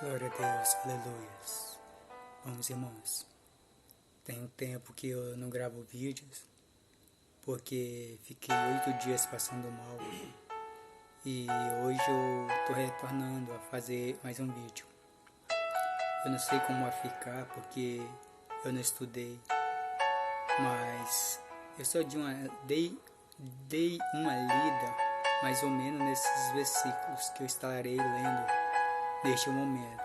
Glória a Deus, aleluias. Vamos, irmãos. Tem um tempo que eu não gravo vídeos, porque fiquei 8 dias passando mal. E hoje eu tô retornando a fazer mais um vídeo. Eu não sei como vai ficar, porque eu não estudei. Mas eu só dei uma lida, mais ou menos, nesses versículos que eu estarei lendo neste momento,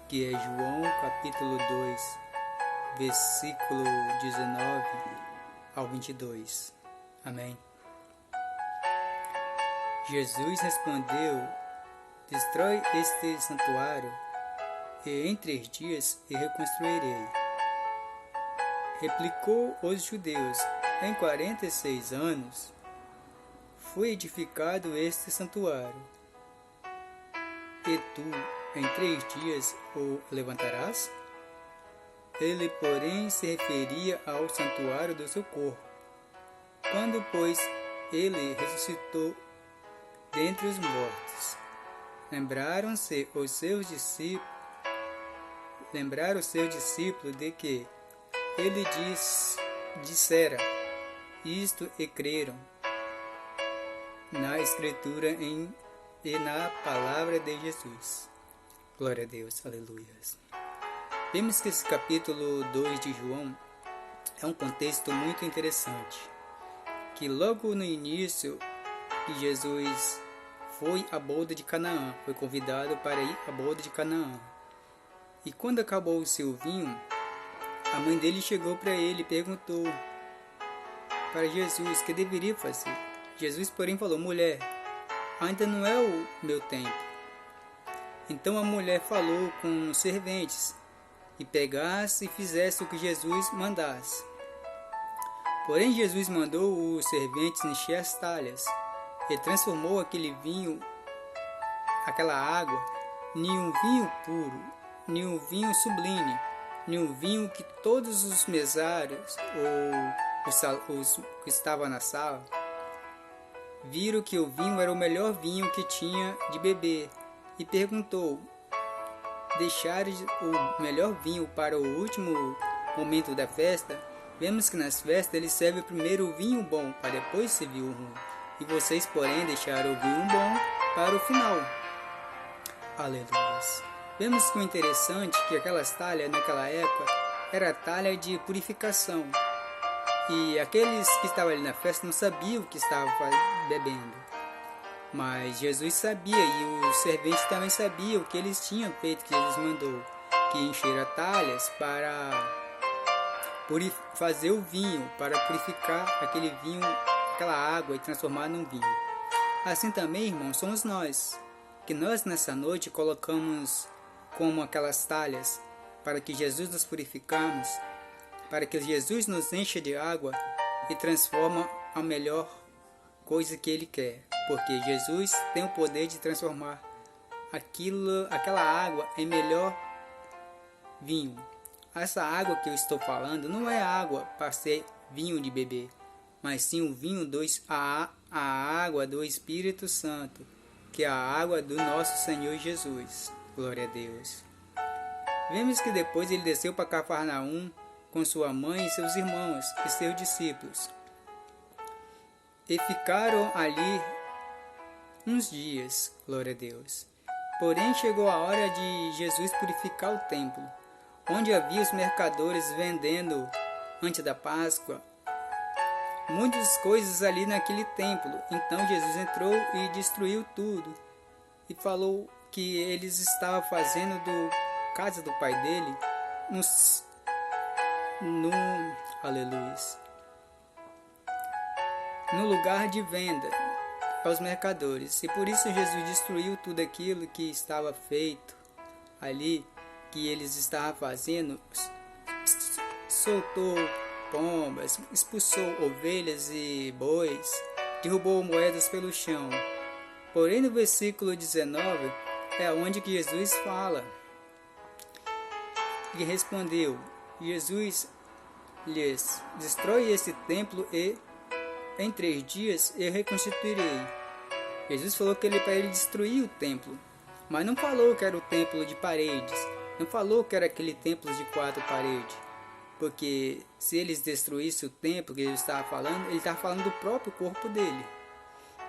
que é João capítulo 2, versículo 19 ao 22. Amém. Jesus respondeu: destrói este santuário, e em 3 dias eu reconstruirei. Replicou os judeus: em 46 anos foi edificado este santuário, e tu em 3 dias o levantarás? Ele, porém, se referia ao santuário do seu corpo. Quando, pois, ele ressuscitou dentre os mortos, lembraram os seus discípulos de que ele dissera isto e creram na Escritura e na palavra de Jesus. Glória a Deus, aleluia. Vemos que esse capítulo 2 de João é um contexto muito interessante, que logo no início que Jesus foi à boda de Canaã, foi convidado para ir à boda de Canaã. E quando acabou o seu vinho, a mãe dele chegou para ele e perguntou para Jesus o que deveria fazer. Jesus, porém, falou: mulher, ainda não é o meu tempo. Então a mulher falou com os serventes e pegasse e fizesse o que Jesus mandasse. Porém Jesus mandou os serventes encher as talhas e transformou aquela água, em um vinho puro, em um vinho sublime, em um vinho que todos os mesários ou os que estavam na sala viram que o vinho era o melhor vinho que tinha de beber, e perguntou: deixares o melhor vinho para o último momento da festa? Vemos que nas festas ele serve primeiro o vinho bom, para depois servir o ruim. E vocês, porém, deixaram o vinho bom para o final. Aleluia. Vemos que o interessante é que aquelas talhas naquela época era talha de purificação. E aqueles que estavam ali na festa não sabiam o que estavam bebendo. Mas Jesus sabia, e os serventes também sabiam o que eles tinham feito, que Jesus mandou, que encheram talhas para fazer o vinho, para purificar aquele vinho, aquela água, e transformar num vinho. Assim também, irmãos, somos nós, que nós nessa noite colocamos como aquelas talhas, para que Jesus nos purificamos, para que Jesus nos encha de água e transforma a melhor coisa que Ele quer, porque Jesus tem o poder de transformar aquela água em melhor vinho. Essa água que eu estou falando não é água para ser vinho de beber, mas sim o vinho a água do Espírito Santo, que é a água do nosso Senhor Jesus. Glória a Deus. Vemos que depois ele desceu para Cafarnaum com sua mãe e seus irmãos e seus discípulos, e ficaram ali uns dias. Glória a Deus. Porém chegou a hora de Jesus purificar o templo, onde havia os mercadores vendendo, antes da Páscoa, muitas coisas ali naquele templo. Então Jesus entrou e destruiu tudo, e falou que eles estavam fazendo casa do pai dele no lugar de venda aos mercadores. E por isso Jesus destruiu tudo aquilo que estava feito ali, que eles estavam fazendo. Soltou pombas, expulsou ovelhas e bois, derrubou moedas pelo chão. Porém no versículo 19 é onde que Jesus fala, e respondeu Jesus lhes: destrói esse templo e em 3 dias eu reconstituirei. Jesus falou que para ele destruir o templo. Mas não falou que era o templo de paredes, não falou que era aquele templo de 4 paredes. Porque se eles destruíssem o templo que ele estava falando do próprio corpo dele.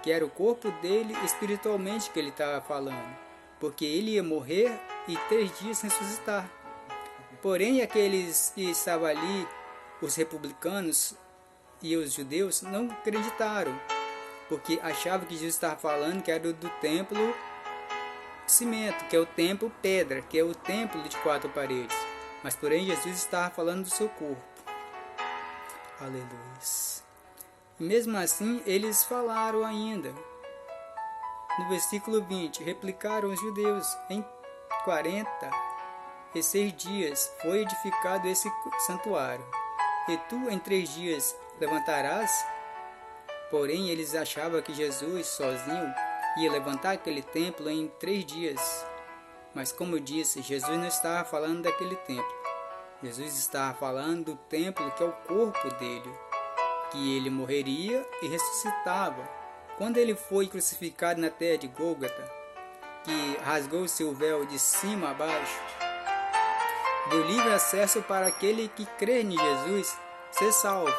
Que era o corpo dele espiritualmente que ele estava falando. Porque ele ia morrer e 3 dias ressuscitar. Porém, aqueles que estavam ali, os republicanos e os judeus, não acreditaram. Porque achavam que Jesus estava falando que era do templo cimento, que é o templo pedra, que é o templo de 4 paredes. Mas porém Jesus estava falando do seu corpo. Aleluia. E mesmo assim eles falaram ainda. No versículo 20, replicaram os judeus: em 46 dias foi edificado esse santuário, e tu em 3 dias levantarás? Porém eles achavam que Jesus sozinho ia levantar aquele templo em 3 dias. Mas como eu disse, Jesus não estava falando daquele templo. Jesus estava falando do templo que é o corpo dele, que ele morreria e ressuscitava. Quando ele foi crucificado na terra de Gólgota, que rasgou o seu véu de cima a baixo, deu livre acesso para aquele que crê em Jesus ser salvo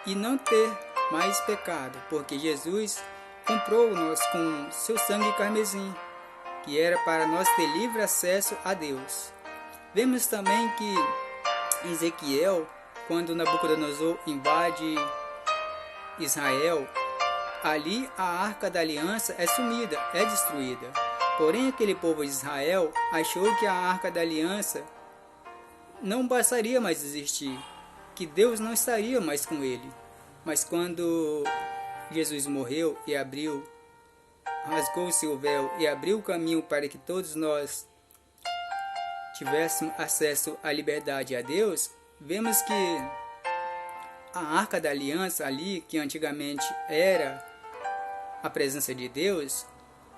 e não ter mais pecado, porque Jesus comprou-nos com seu sangue carmesim, que era para nós ter livre acesso a Deus. Vemos também que em Ezequiel, quando Nabucodonosor invade Israel, ali a Arca da Aliança é sumida, é destruída. Porém, aquele povo de Israel achou que a Arca da Aliança não passaria mais a existir, que Deus não estaria mais com ele. Mas quando Jesus morreu e rasgou o seu véu e abriu o caminho para que todos nós tivéssemos acesso à liberdade a Deus, vemos que a Arca da Aliança ali, que antigamente era a presença de Deus,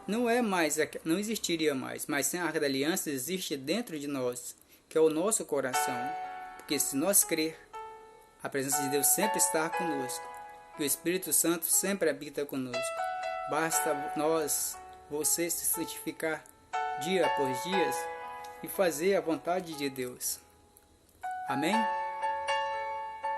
não existiria mais, mas sim a Arca da Aliança existe dentro de nós, que é o nosso coração, porque se nós crer, a presença de Deus sempre está conosco, e o Espírito Santo sempre habita conosco. Basta você se santificar dia após dia e fazer a vontade de Deus. Amém?